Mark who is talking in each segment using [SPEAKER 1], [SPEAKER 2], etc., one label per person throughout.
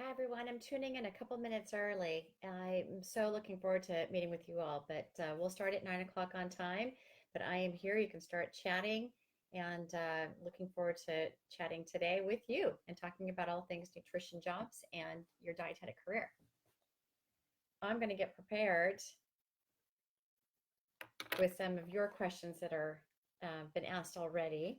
[SPEAKER 1] Hi, everyone. I'm tuning in a couple minutes early. I'm so looking forward to meeting with you all, but we'll start at 9 o'clock on time. But I am here. You can start chatting and looking forward to chatting today with you and talking about all things nutrition jobs and your dietetic career. I'm going to get prepared with some of your questions that are been asked already.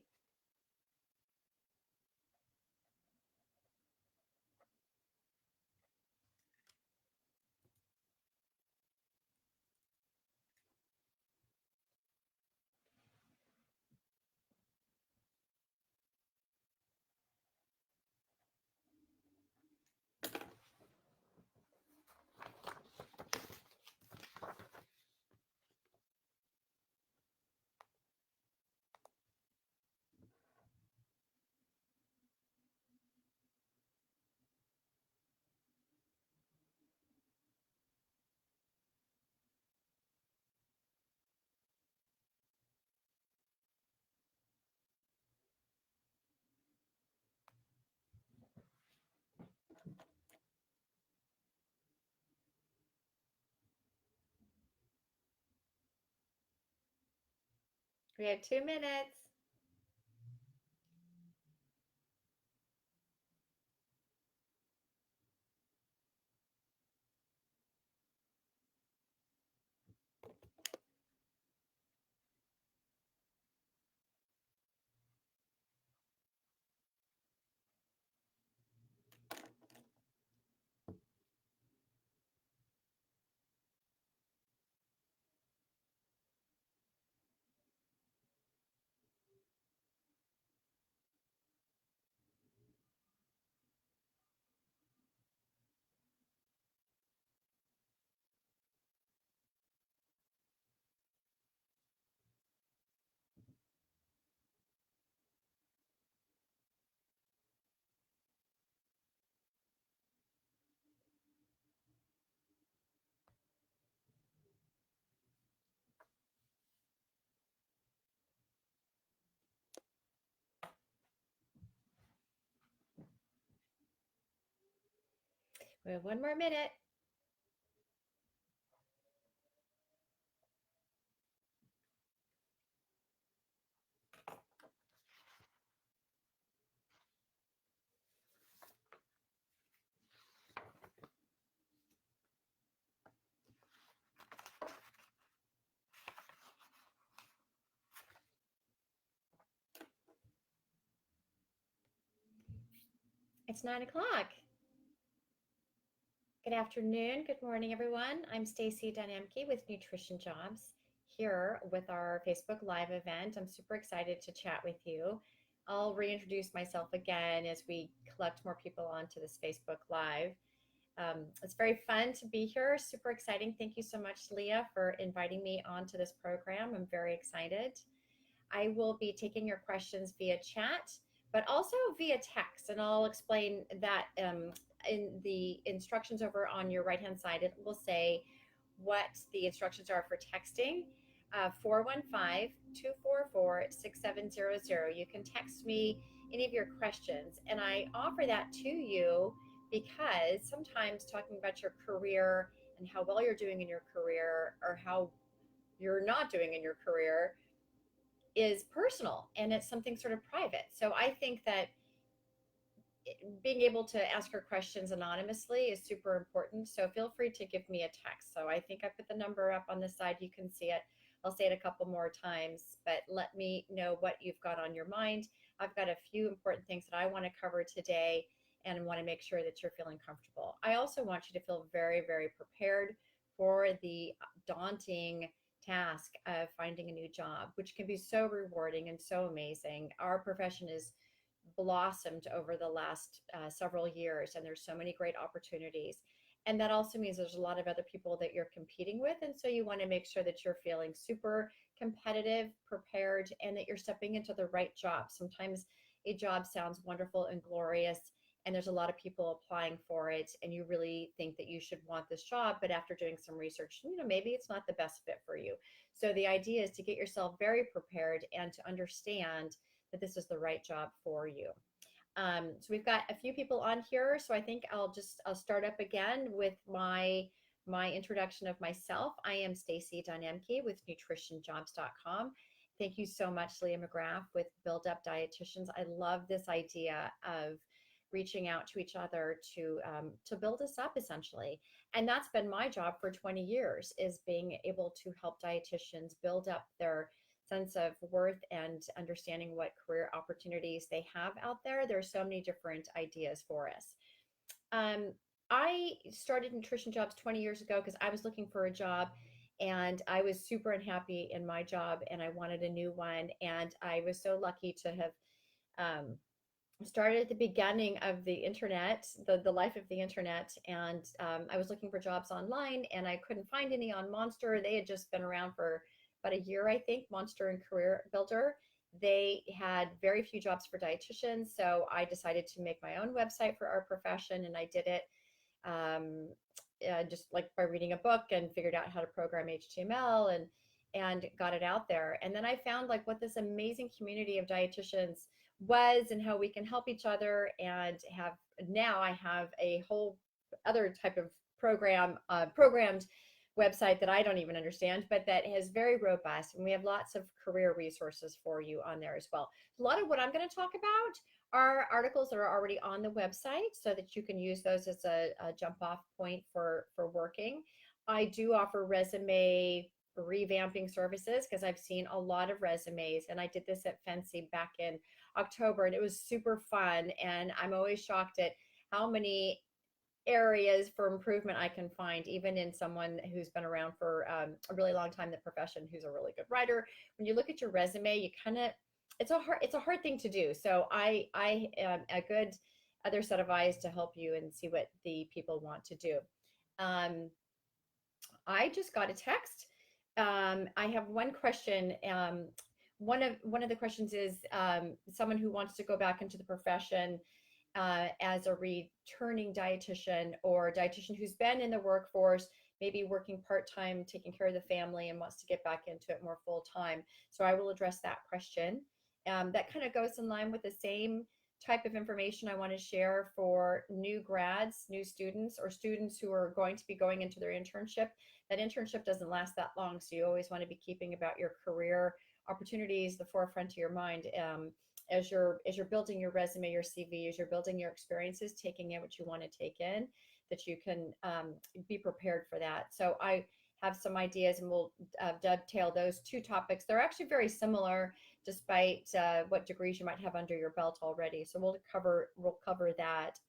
[SPEAKER 1] We have 2 minutes. We have 1 more minute. It's 9 o'clock. Good afternoon, good morning, everyone. I'm Stacey Dunn Emke with Nutrition Jobs here with our Facebook Live event. I'm super excited to chat with you. I'll reintroduce myself again as we collect more people onto this Facebook Live. It's very fun to be here, super exciting. Thank you so much, Leah, for inviting me onto this program. I'm very excited. I will be taking your questions via chat, but also via text, and I'll explain that in the instructions over on your right hand side. It will say what the instructions are for texting. 415 You can text me any of your questions, and I offer that to you because sometimes talking about your career and how well you're doing in your career or how you're not doing in your career is personal and it's something sort of private. So I think that being able to ask her questions anonymously is super important. So feel free to give me a text. So I think I put the number up on the side. You can see it. I'll say it a couple more times, but let me know what you've got on your mind. I've got a few important things that I want to cover today and want to make sure that you're feeling comfortable. I also want you to feel very, very prepared for the daunting task of finding a new job, which can be so rewarding and so amazing. Our profession is blossomed over the last several years, and there's so many great opportunities. And that also means there's a lot of other people that you're competing with. And so you want to make sure that you're feeling super competitive, prepared, and that you're stepping into the right job. Sometimes a job sounds wonderful and glorious, and there's a lot of people applying for it, and you really think that you should want this job. But after doing some research, maybe it's not the best fit for you. So the idea is to get yourself very prepared and to understand that this is the right job for you. So we've got a few people on here, so I think I'll start up again with my introduction of myself. I am Stacey Dunn Emke with nutritionjobs.com. Thank you so much, Leah McGrath with Build Up Dietitians. I love this idea of reaching out to each other to build us up essentially. And that's been my job for 20 years, is being able to help dietitians build up their sense of worth and understanding what career opportunities they have out there. There's so many different ideas for us. Um, I started Nutrition Jobs 20 years ago because I was looking for a job and I was super unhappy in my job and I wanted a new one. And I was so lucky to have um, started at the beginning of the internet, the life of the internet. And I was looking for jobs online and I couldn't find any on Monster. They had just been around for about a year, I think, Monster and Career Builder. They had very few jobs for dietitians. So I decided to make my own website for our profession and I did it um, just like by reading a book and figured out how to program HTML and got it out there. And then I found like what this amazing community of dietitians was and how we can help each other and have now I have a whole other type of programmed website that I don't even understand, but that is very robust. And we have lots of career resources for you on there as well. A lot of what I'm going to talk about are articles that are already on the website so that you can use those as a jump off point for working. I do offer resume revamping services because I've seen a lot of resumes and I did this at Fancy back in October and it was super fun. And I'm always shocked at how many areas for improvement I can find, even in someone who's been around for a really long time in the profession, who's a really good writer. When you look at your resume, you kind of it's a hard thing to do. So I am a good other set of eyes to help you and see what the people want to do. Um, I just got a text. I have one question. One of the questions is someone who wants to go back into the profession as a returning dietitian or a dietitian who's been in the workforce, maybe working part-time, taking care of the family and wants to get back into it more full-time. So I will address that question. That kind of goes in line with the same type of information I want to share for new grads, new students, or students who are going to be going into their internship. That internship doesn't last that long, so you always want to be keeping about your career opportunities the forefront of your mind. As you're building your resume, your CV, as you're building your experiences, taking in what you want to take in, that you can be prepared for that. So I have some ideas, and we'll dovetail those two topics. They're actually very similar, despite what degrees you might have under your belt already. So we'll cover that.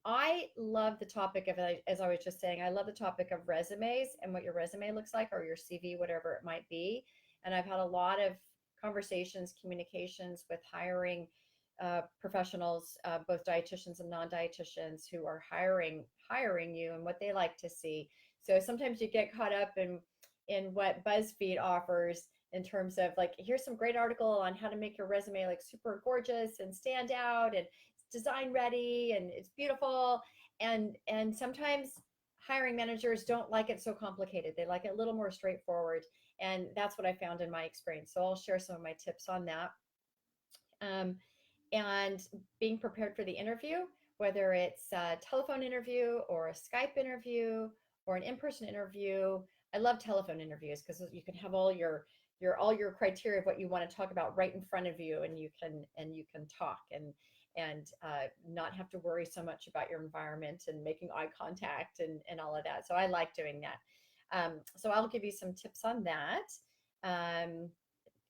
[SPEAKER 1] I love the topic of, as I was just saying, I love the topic of resumes and what your resume looks like, or your CV, whatever it might be. And I've had a lot of conversations, communications with hiring professionals, both dietitians and non-dietitians, who are hiring you and what they like to see. So sometimes you get caught up in what BuzzFeed offers in terms of like, here's some great article on how to make your resume like super gorgeous and stand out and design ready and it's beautiful. And sometimes hiring managers don't like it so complicated. They like it a little more straightforward. And that's what I found in my experience. So I'll share some of my tips on that. Um, and being prepared for the interview, whether it's a telephone interview or a Skype interview or an in-person interview. I love telephone interviews because you can have all your criteria of what you want to talk about right in front of you, and you can talk and not have to worry so much about your environment and making eye contact and all of that. So I like doing that. So I'll give you some tips on that.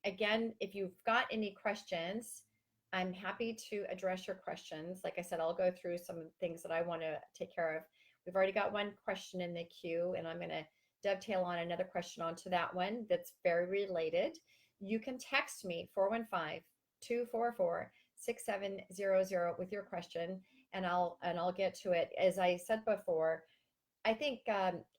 [SPEAKER 1] Again, if you've got any questions, I'm happy to address your questions. Like I said, I'll go through some things that I want to take care of. We've already got one question in the queue, and I'm going to dovetail on another question onto that one that's very related. You can text me 415-244-6700 with your question, and I'll get to it. As I said before, I think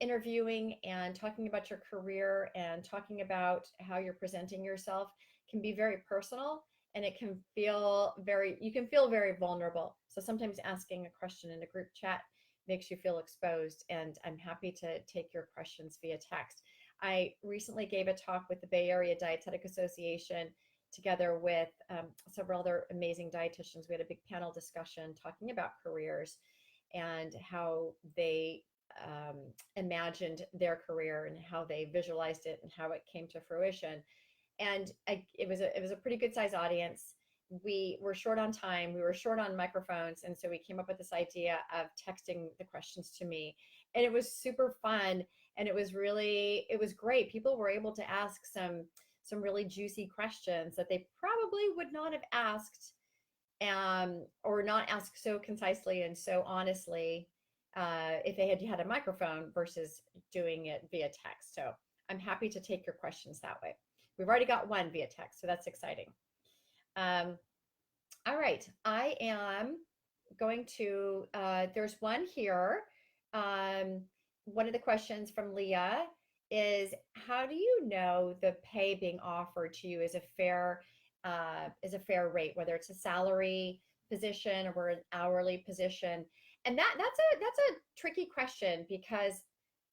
[SPEAKER 1] interviewing and talking about your career and talking about how you're presenting yourself can be very personal, and it can feel you can feel very vulnerable. So sometimes asking a question in a group chat makes you feel exposed, and I'm happy to take your questions via text. I recently gave a talk with the Bay Area Dietetic Association together with several other amazing dietitians. We had a big panel discussion talking about careers and how they imagined their career and how they visualized it and how it came to fruition. And it was a pretty good size audience. We were short on time, we were short on microphones, and so we came up with this idea of texting the questions to me, and it was super fun. And it was great. People were able to ask some really juicy questions that they probably would not have asked, or not asked so concisely and so honestly, if they had had a microphone versus doing it via text. So I'm happy to take your questions that way. We've already got one via text, so that's exciting. Um, all right, I am going to, there's one here. Um, one of the questions from Leah is, how do you know the pay being offered to you is a fair rate, whether it's a salary position or an hourly position? And that's a tricky question, because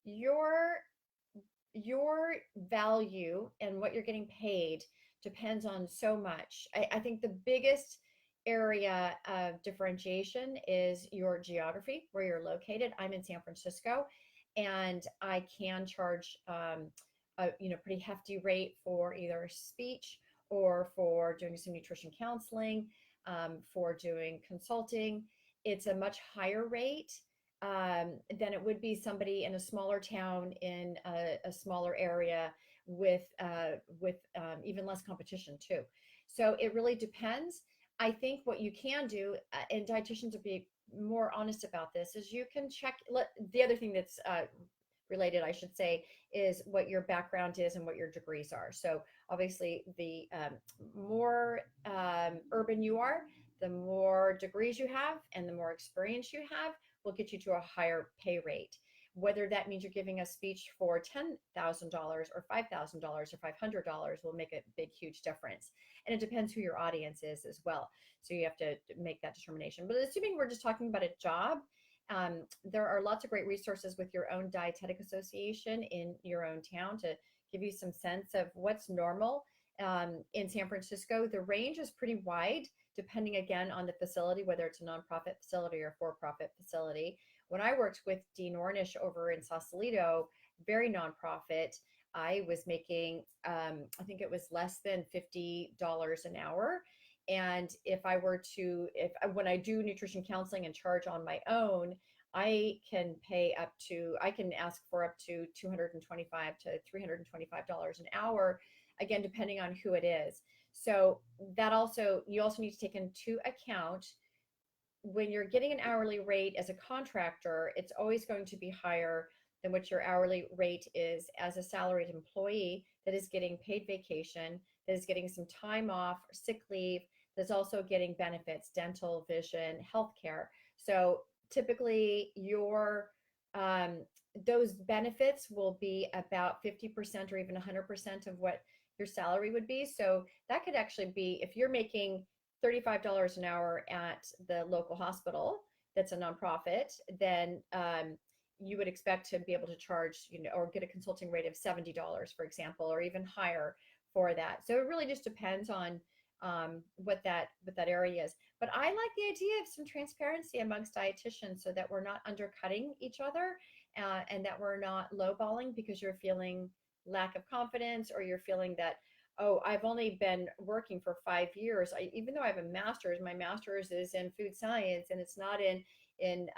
[SPEAKER 1] your your value and what you're getting paid depends on so much. I think the biggest area of differentiation is your geography, where you're located. I'm in San Francisco, and I can charge a pretty hefty rate for either speech or for doing some nutrition counseling, for doing consulting. It's a much higher rate than it would be somebody in a smaller town in a smaller area with even less competition too. So it really depends. I think what you can do, and dietitians will be more honest about this, is you can check. The other thing that's related, I should say, is what your background is and what your degrees are. So obviously, the more urban you are, the more degrees you have and the more experience you have will get you to a higher pay rate. Whether that means you're giving a speech for $10,000 or $5,000 or $500 will make a big, huge difference. And it depends who your audience is as well. So you have to make that determination. But assuming we're just talking about a job, there are lots of great resources with your own dietetic association in your own town to give you some sense of what's normal. In San Francisco, the range is pretty wide, depending again on the facility, whether it's a nonprofit facility or for-profit facility. When I worked with Dean Ornish over in Sausalito, very nonprofit, I was making, I think it was less than $50 an hour. And when I do nutrition counseling and charge on my own, I can ask for up to $225 to $325 an hour, again, depending on who it is. So you also need to take into account, when you're getting an hourly rate as a contractor, it's always going to be higher than what your hourly rate is as a salaried employee that is getting paid vacation, that is getting some time off, sick leave, that's also getting benefits, dental, vision, healthcare. So typically those benefits will be about 50% or even 100% of what your salary would be. So that could actually be, if you're making $35 an hour at the local hospital that's a nonprofit, then you would expect to be able to charge, or get a consulting rate of $70, for example, or even higher for that. So it really just depends on what that area is. But I like the idea of some transparency amongst dietitians, so that we're not undercutting each other, and that we're not lowballing because you're feeling lack of confidence, or you're feeling that, oh, I've only been working for 5 years. Even though I have a master's, my master's is in food science, and it's not in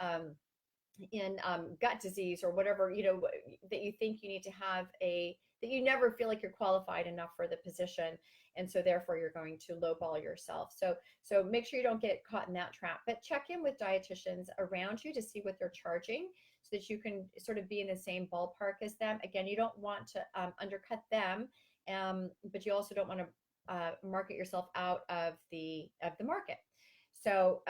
[SPEAKER 1] gut disease or whatever, that you think you need to have that you never feel like you're qualified enough for the position. And so therefore you're going to lowball yourself. So make sure you don't get caught in that trap, but check in with dietitians around you to see what they're charging, so that you can sort of be in the same ballpark as them. Again, you don't want to undercut them, but you also don't want to market yourself out of the market. So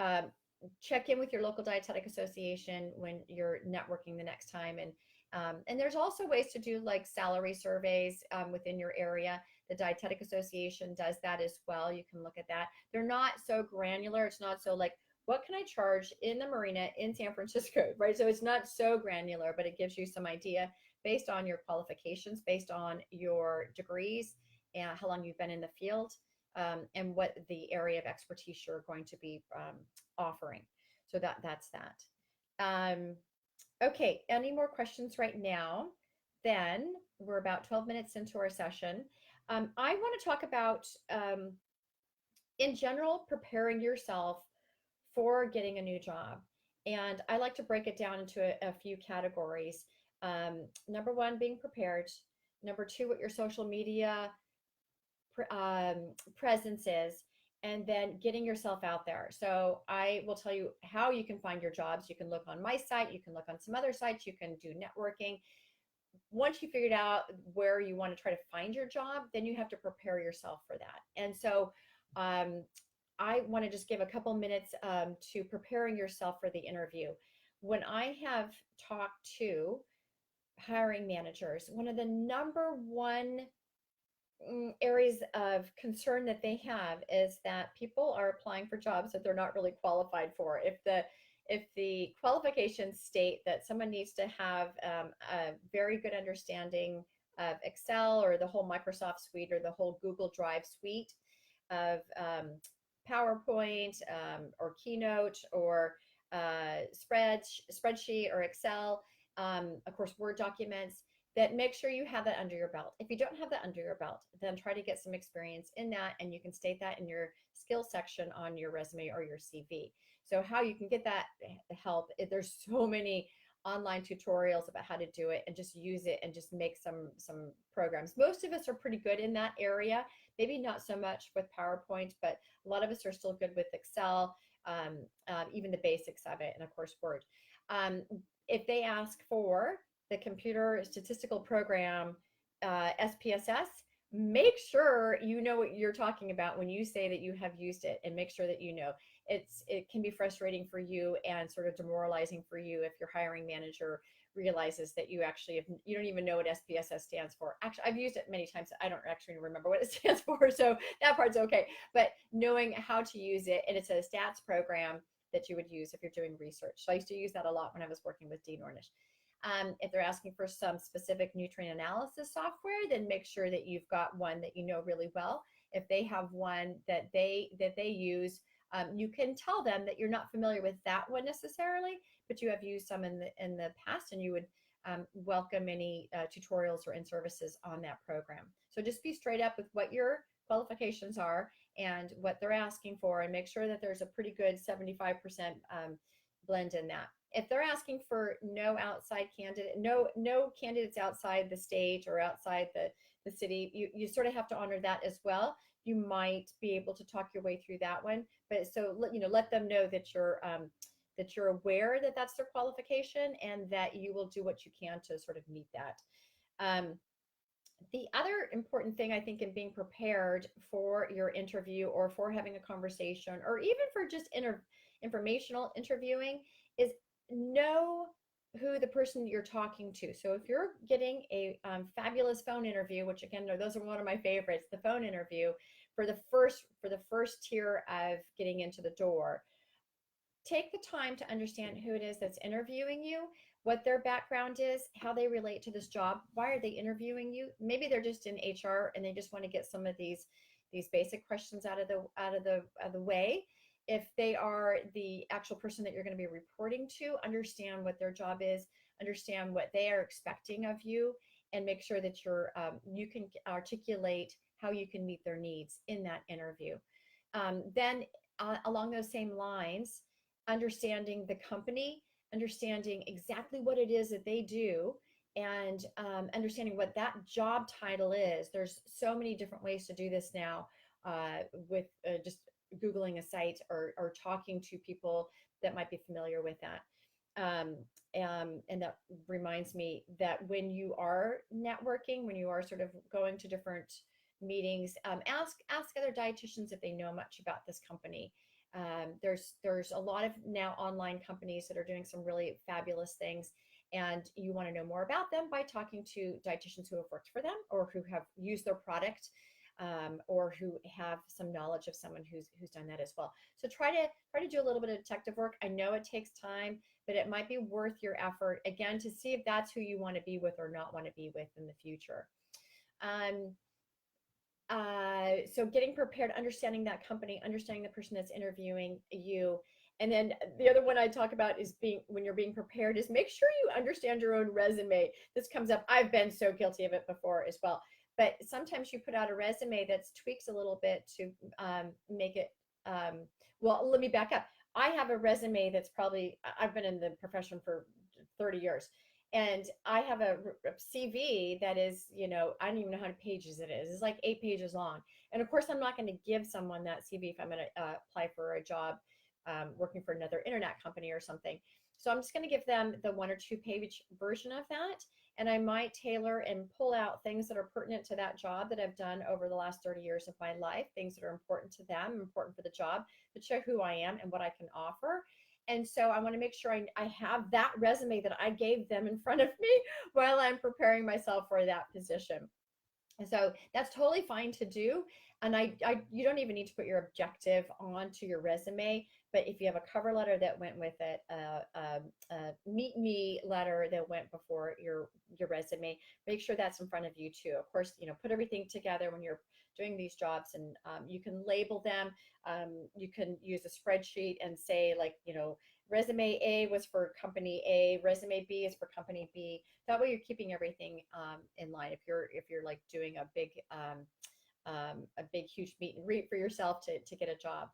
[SPEAKER 1] check in with your local dietetic association when you're networking the next time. And there's also ways to do like salary surveys within your area. The Dietetic Association does that as well. You can look at that. They're not so granular. It's not so like, what can I charge in the marina in San Francisco, right? So it's not so granular, but it gives you some idea based on your qualifications, based on your degrees, and how long you've been in the field. and what the area of expertise you're going to be offering. So that's that. Um, okay, any more questions right now? Then we're about 12 minutes into our session. I want to talk about, in general, preparing yourself for getting a new job. And I like to break it down into a few categories. Number one, being prepared. Number two, what your social media presence is, and then getting yourself out there. So I will tell you how you can find your jobs. You can look on my site, you can look on some other sites, you can do networking. Once you figured out where you want to try to find your job, then you have to prepare yourself for that. And so um, I want to just give a couple minutes to preparing yourself for the interview. When I have talked to hiring managers, one of the number one areas of concern that they have is that people are applying for jobs that they're not really qualified for. If the qualifications state that someone needs to have a very good understanding of Excel or the whole Microsoft suite or the whole Google Drive suite of PowerPoint or Keynote or spreadsheet or Excel, of course, Word documents, that make sure you have that under your belt. If you don't have that under your belt, then try to get some experience in that, and you can state that in your skill section on your resume or your CV. So how you can get that help, there's so many online tutorials about how to do it, and just use it and just make some programs. Most of us are pretty good in that area, maybe not so much with PowerPoint, but a lot of us are still good with Excel, even the basics of it, and of course Word. Um, if they ask for the computer statistical program, SPSS, make sure you know what you're talking about when you say that you have used it, and make sure that you know. It can be frustrating for you and sort of demoralizing for you if your hiring manager realizes that you don't even know what SPSS stands for. Actually, I've used it many times. I don't actually remember what it stands for, so that part's okay. But knowing how to use it, and it's a stats program that you would use if you're doing research. So I used to use that a lot when I was working with Dean Ornish. If they're asking for some specific nutrient analysis software, then make sure that you've got one that you know really well. If they have one that they use, you can tell them that you're not familiar with that one necessarily, but you have used some in the past, and you would welcome any tutorials or in-services on that program. So just be straight up with what your qualifications are and what they're asking for, and make sure that there's a pretty good 75% blend in that. If they're asking for no outside candidate, no candidates outside the state or outside the city, you sort of have to honor that as well. You might be able to talk your way through that one, but so let them know that you're aware that that's their qualification, and that you will do what you can to sort of meet that. The other important thing, I think, in being prepared for your interview or for having a conversation or even for just informational interviewing, is know who the person you're talking to. So if you're getting a fabulous phone interview, which again, those are one of my favorites, the phone interview for the first tier of getting into the door, take the time to understand who it is that's interviewing you, what their background is, how they relate to this job. Why are they interviewing you? Maybe they're just in HR and they just want to get some of these basic questions out of the way. If they are the actual person that you're going to be reporting to, understand what their job is, understand what they are expecting of you, and make sure that you can articulate how you can meet their needs in that interview. Then along those same lines, understanding the company, understanding exactly what it is that they do, and understanding what that job title is. There's so many different ways to do this now, with just Googling a site or talking to people that might be familiar with that. And that reminds me that when you are networking, when you are sort of going to different meetings, ask other dietitians if they know much about this company. There's a lot of now online companies that are doing some really fabulous things, and you want to know more about them by talking to dietitians who have worked for them or who have used their product, or who have some knowledge of someone who's done that as well. So try to do a little bit of detective work. I know it takes time, but it might be worth your effort, again, to see if that's who you want to be with or not want to be with in the future. So getting prepared, understanding that company, understanding the person that's interviewing you. And then the other one I talk about is being, when you're being prepared, is make sure you understand your own resume. This comes up. I've been so guilty of it before as well. But sometimes you put out a resume that's tweaks a little bit to make it. Um, well, let me back up. I have a resume that's probably, I've been in the profession for 30 years. And I have a CV that is, I don't even know how many pages it is. It's like 8 pages long. And of course, I'm not going to give someone that CV if I'm going to apply for a job working for another internet company or something. So I'm just going to give them the 1 or 2 page version of that. And I might tailor and pull out things that are pertinent to that job that I've done over the last 30 years of my life, things that are important to them, important for the job, that show who I am and what I can offer. And so I want to make sure I have that resume that I gave them in front of me while I'm preparing myself for that position. So that's totally fine to do. And you don't even need to put your objective onto your resume. But if you have a cover letter that went with it, meet me letter that went before your resume, make sure that's in front of you too. Of course, put everything together when you're doing these jobs, and you can label them. You can use a spreadsheet and say, like, resume A was for company A, resume B is for company B. That way you're keeping everything in line. If you're like doing a big huge meet and greet for yourself to get a job.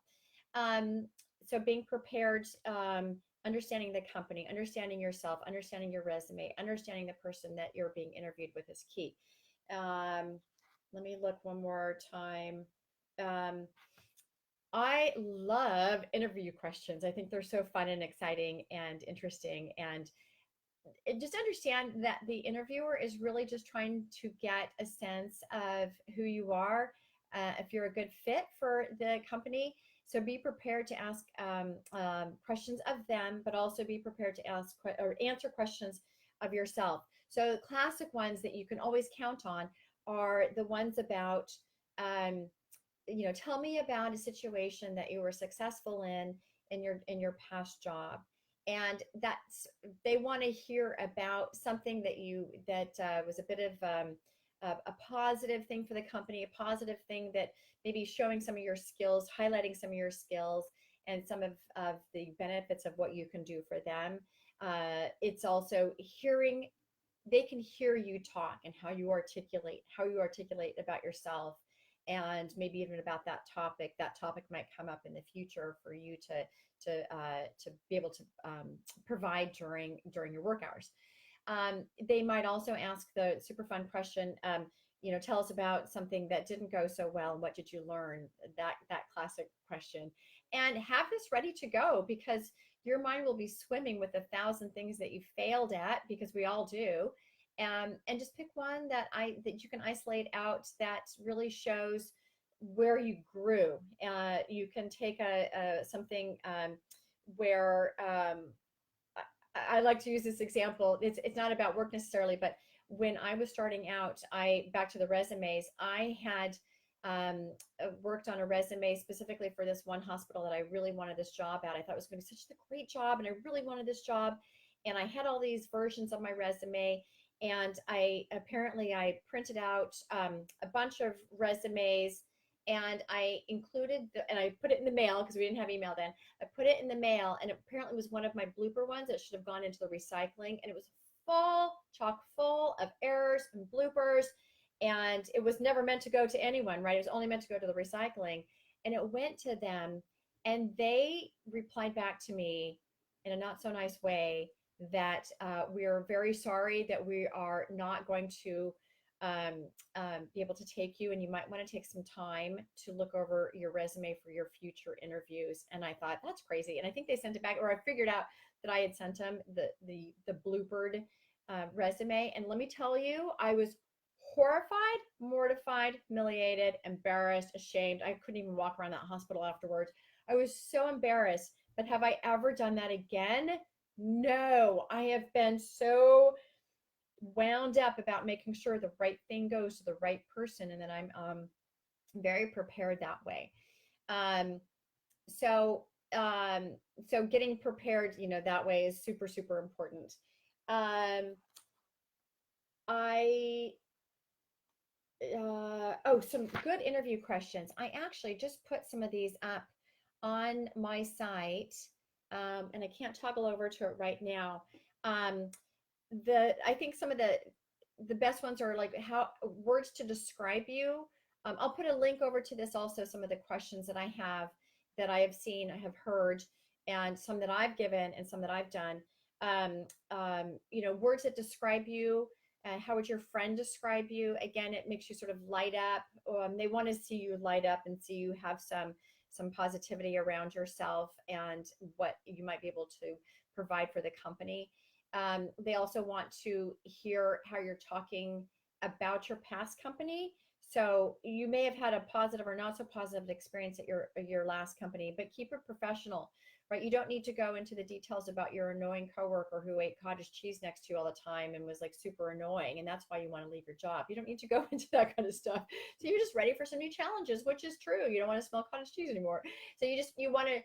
[SPEAKER 1] um, so being prepared, understanding the company, understanding yourself, understanding your resume, understanding the person that you're being interviewed with is key. um, Let me look one more time. um, I love interview questions. I think they're so fun and exciting and interesting. And just understand that the interviewer is really just trying to get a sense of who you are, if you're a good fit for the company. So be prepared to ask questions of them, but also be prepared to ask or answer questions of yourself. So classic ones that you can always count on are the ones about, um, tell me about a situation that you were successful in your past job. And that's, they want to hear about something that was a bit of a positive thing for the company, a positive thing that maybe showing some of your skills, highlighting some of your skills, and some of the benefits of what you can do for them. It's also hearing, they can hear you talk and how you articulate about yourself, and maybe even about that topic. That topic might come up in the future for you to be able to provide during your work hours. They might also ask the super fun question, tell us about something that didn't go so well and what did you learn? That classic question. And have this ready to go, because your mind will be swimming with 1,000 things that you failed at, because we all do. And just pick one that you can isolate out that really shows where you grew. You can take something where I like to use this example. It's not about work necessarily, but when I was starting out, back to the resumes, I had worked on a resume specifically for this one hospital that I really wanted this job at. I thought it was going to be such a great job, and I really wanted this job. And I had all these versions of my resume, and I printed out a bunch of resumes, and and I put it in the mail because we didn't have email then. I put it in the mail, and it apparently was one of my blooper ones that should have gone into the recycling, and it was chock full of errors and bloopers, and it was never meant to go to anyone, right? It was only meant to go to the recycling, and it went to them, and they replied back to me in a not so nice way that we're very sorry that we are not going to be able to take you, and you might want to take some time to look over your resume for your future interviews. And I thought, that's crazy. And I think they sent it back, or I figured out that I had sent them the bloopered resume. And let me tell you, I was horrified, mortified, humiliated, embarrassed, ashamed. I couldn't even walk around that hospital afterwards. I was so embarrassed. But have I ever done that again? No. I have been so wound up about making sure the right thing goes to the right person, and that I'm very prepared that way. Um, so so getting prepared, that way is super, super important. Um, I Oh, some good interview questions. I actually just put some of these up on my site, and I can't toggle over to it right now. Um, the I think some of the best ones are like how words to describe you. I'll put a link over to this also. Some of the questions that I have that I have seen, I have heard, and some that I've given and some that I've done. Words that describe you. How would your friend describe you? Again, it makes you sort of light up. They want to see you light up and see you have some positivity around yourself and what you might be able to provide for the company. They also want to hear how you're talking about your past company. So you may have had a positive or not so positive experience at your last company, but keep it professional, right? You don't need to go into the details about your annoying coworker who ate cottage cheese next to you all the time and was like super annoying, and that's why you want to leave your job. You don't need to go into that kind of stuff. So you're just ready for some new challenges, which is true. You don't want to smell cottage cheese anymore. So you want to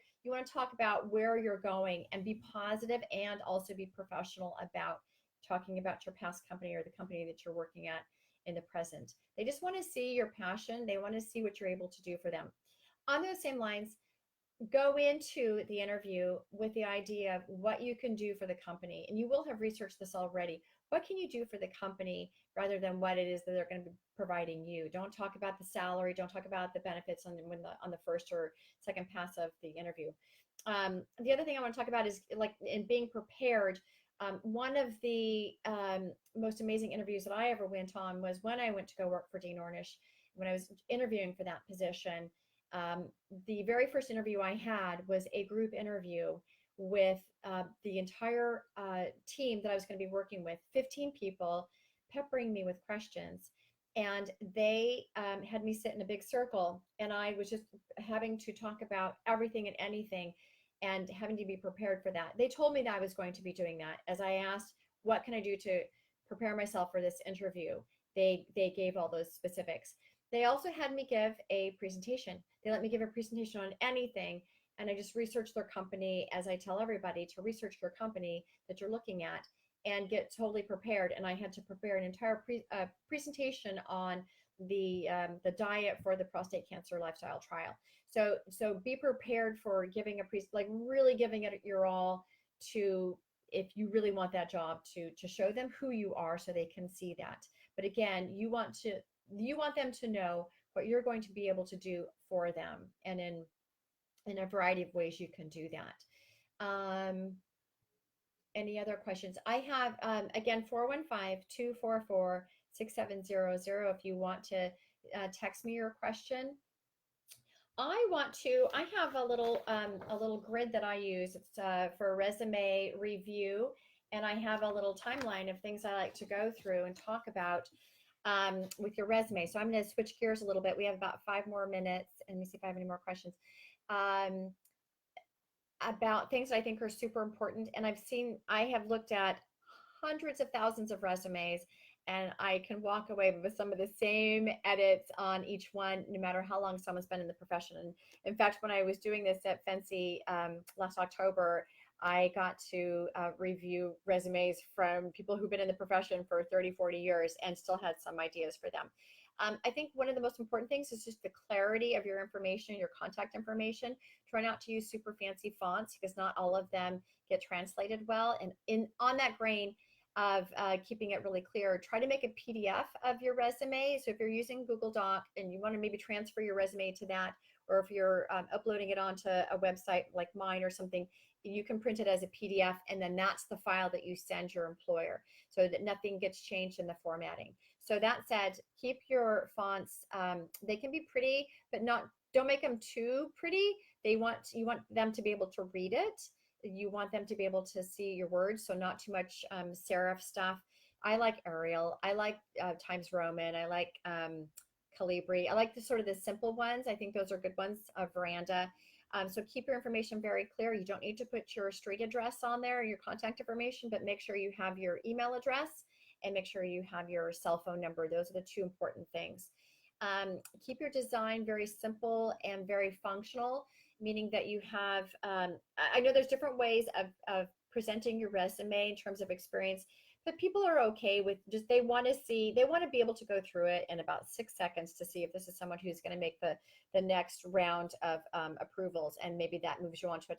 [SPEAKER 1] talk about where you're going and be positive and also be professional about talking about your past company or the company that you're working at in the present. They just want to see your passion. They want to see what you're able to do for them. On those same lines, go into the interview with the idea of what you can do for the company. And you will have researched this already. What can you do for the company rather than what it is that they're going to be providing you? Don't talk about the salary. Don't talk about the benefits on the first or second pass of the interview. The other thing I want to talk about is like in being prepared. One of the most amazing interviews that I ever went on was when I went to go work for Dean Ornish. When I was interviewing for that position, um, the very first interview I had was a group interview with the entire team that I was going to be working with, 15 people, peppering me with questions. And they had me sit in a big circle, and I was just having to talk about everything and anything and having to be prepared for that. They told me that I was going to be doing that. As I asked, what can I do to prepare myself for this interview? They gave all those specifics. They also had me give a presentation. They let me give a presentation on anything. And I just researched their company, as I tell everybody to research your company that you're looking at and get totally prepared. And I had to prepare an entire presentation on the diet for the prostate cancer lifestyle trial. So be prepared for giving like really giving it your all to, if you really want that job, to show them who you are so they can see that. But again, you want them to know what you're going to be able to do for them, and in a variety of ways you can do that. Any other questions? I have again 415-244-6700 if you want to text me your question. I have a little grid that I use. It's for resume review, and I have a little timeline of things I like to go through and talk about with your resume. So I'm going to switch gears a little bit. We have about 5 more minutes, and let me see if I have any more questions um, about things that I think are super important. And I have looked at hundreds of thousands of resumes, and I can walk away with some of the same edits on each one, no matter how long someone's been in the profession. And in fact, when I was doing this at Fancy last October, I got to review resumes from people who've been in the profession for 30, 40 years and still had some ideas for them. I think one of the most important things is just the clarity of your information, your contact information. Try not to use super fancy fonts because not all of them get translated well. And on that grain of keeping it really clear, try to make a PDF of your resume. So if you're using Google Doc and you want to maybe transfer your resume to that, or if you're uploading it onto a website like mine or something, you can print it as a PDF, and then that's the file that you send your employer so that nothing gets changed in the formatting. So that said, keep your fonts. They can be pretty, but don't make them too pretty. You want them to be able to read it. You want them to be able to see your words, so not too much serif stuff. I like Arial. I like Times Roman. I like Calibri. I like the sort of the simple ones. I think those are good ones. Veranda. So keep your information very clear. You don't need to put your street address on there, your contact information, but make sure you have your email address and make sure you have your cell phone number. Those are the two important things. Keep your design very simple and very functional, meaning that you have, I know there's different ways of presenting your resume in terms of experience, But people are okay with just, they want to see, they want to be able to go through it in about 6 seconds to see if this is someone who's going to make the next round of approvals, and maybe that moves you on to a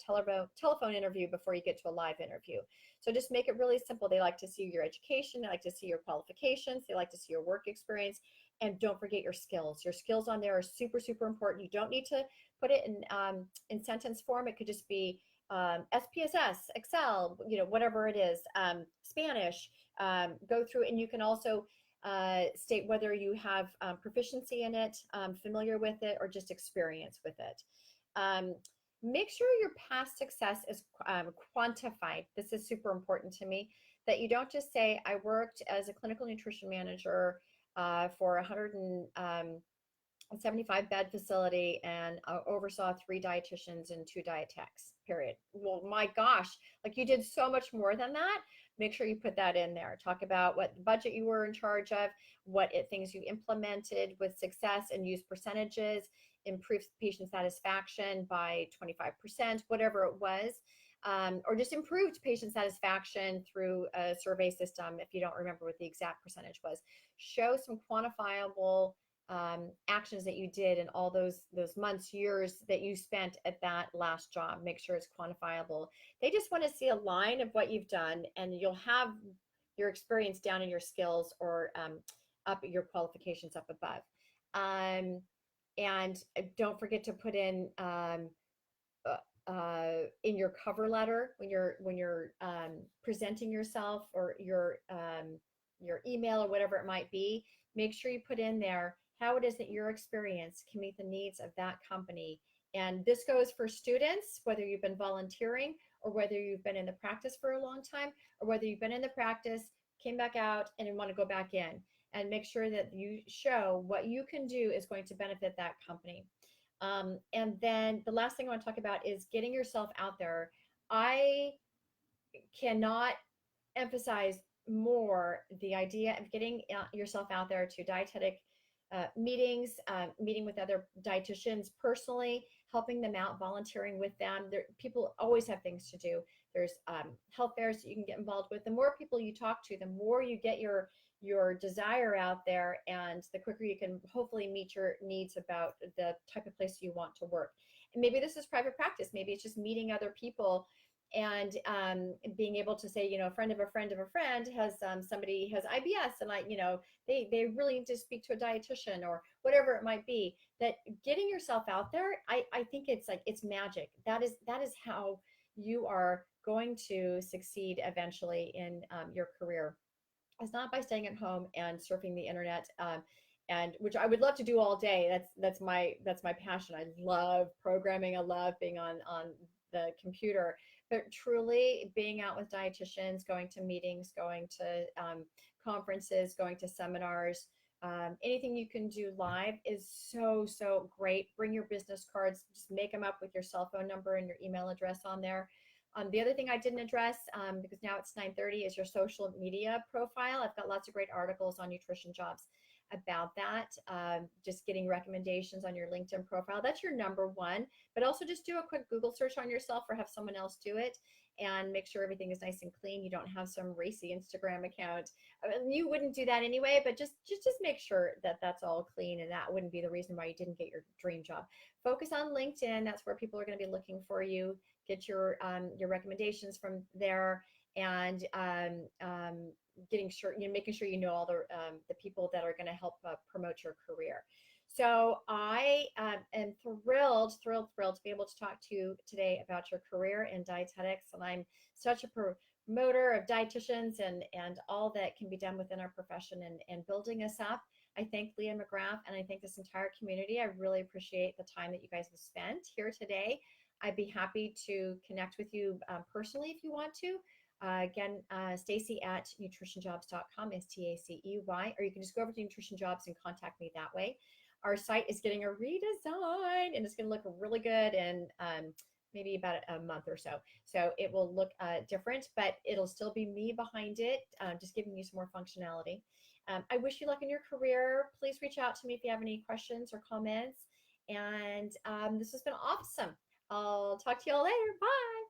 [SPEAKER 1] telephone interview before you get to a live interview. So just make it really simple. They like to see your education, they like to see your qualifications, they like to see your work experience, and don't forget your skills. Your skills on there are super super important. You don't need to put it in sentence form. It could just be SPSS, Excel, whatever it is, Spanish. Go through, and you can also state whether you have proficiency in it, familiar with it, or just experience with it. Um, Make sure your past success is quantified. This is super important to me, that you don't just say, I worked as a clinical nutrition manager for 175-bed facility and oversaw 3 dietitians and 2 dietetics, period. Well, my gosh, like, you did so much more than that. Make sure you put that in there. Talk about what budget you were in charge of, things you implemented with success, and use percentages, improve patient satisfaction by 25%, whatever it was. Or just improved patient satisfaction through a survey system, if you don't remember what the exact percentage was. Show some quantifiable actions that you did in all those months, years that you spent at that last job. Make sure it's quantifiable. They just want to see a line of what you've done, and you'll have your experience down in your skills, or up your qualifications up above. And don't forget to put in your cover letter, when you're presenting yourself, or your email, or whatever it might be. Make sure you put in there how it is that your experience can meet the needs of that company. And this goes for students, whether you've been volunteering, or whether you've been in the practice for a long time, or whether you've been in the practice, came back out, and want to go back in. And make sure that you show what you can do is going to benefit that company. And then the last thing I want to talk about is getting yourself out there. I cannot emphasize more the idea of getting yourself out there to dietetic meetings, meeting with other dietitians personally, helping them out, volunteering with them. People always have things to do. There's health fairs that you can get involved with. The more people you talk to, the more you get your desire out there, and the quicker you can hopefully meet your needs about the type of place you want to work. And maybe this is private practice. Maybe it's just meeting other people, and being able to say, a friend of a friend of a friend has somebody has IBS, and they really need to speak to a dietitian, or whatever it might be. That getting yourself out there, I think it's magic. That is how you are going to succeed eventually in your career. It's not by staying at home and surfing the internet, and which I would love to do all day. That's my passion. I love programming. I love being on the computer. But truly being out with dietitians, going to meetings, going to conferences, going to seminars, anything you can do live is so so great. Bring your business cards. Just make them up with your cell phone number and your email address on there. The other thing I didn't address, because now it's 9:30, is your social media profile. I've got lots of great articles on nutrition jobs about that. Just getting recommendations on your LinkedIn profile. That's your number one. But also just do a quick Google search on yourself, or have someone else do it, and make sure everything is nice and clean. You don't have some racy Instagram account. I mean, you wouldn't do that anyway, but just make sure that that's all clean, and that wouldn't be the reason why you didn't get your dream job. Focus on LinkedIn. That's where people are going to be looking for you. Get your recommendations from there, and making sure you know all the people that are going to help promote your career. So I am thrilled to be able to talk to you today about your career in dietetics, and I'm such a promoter of dietitians and all that can be done within our profession, and building us up. I thank Leah McGrath, and I thank this entire community. I really appreciate the time that you guys have spent here today. I'd be happy to connect with you personally if you want to. Again, Stacey at nutritionjobs.com, Stacey, or you can just go over to Nutrition Jobs and contact me that way. Our site is getting a redesign, and it's going to look really good in maybe about a month or so. So it will look different, but it'll still be me behind it, just giving you some more functionality. I wish you luck in your career. Please reach out to me if you have any questions or comments. And this has been awesome. I'll talk to you all later. Bye.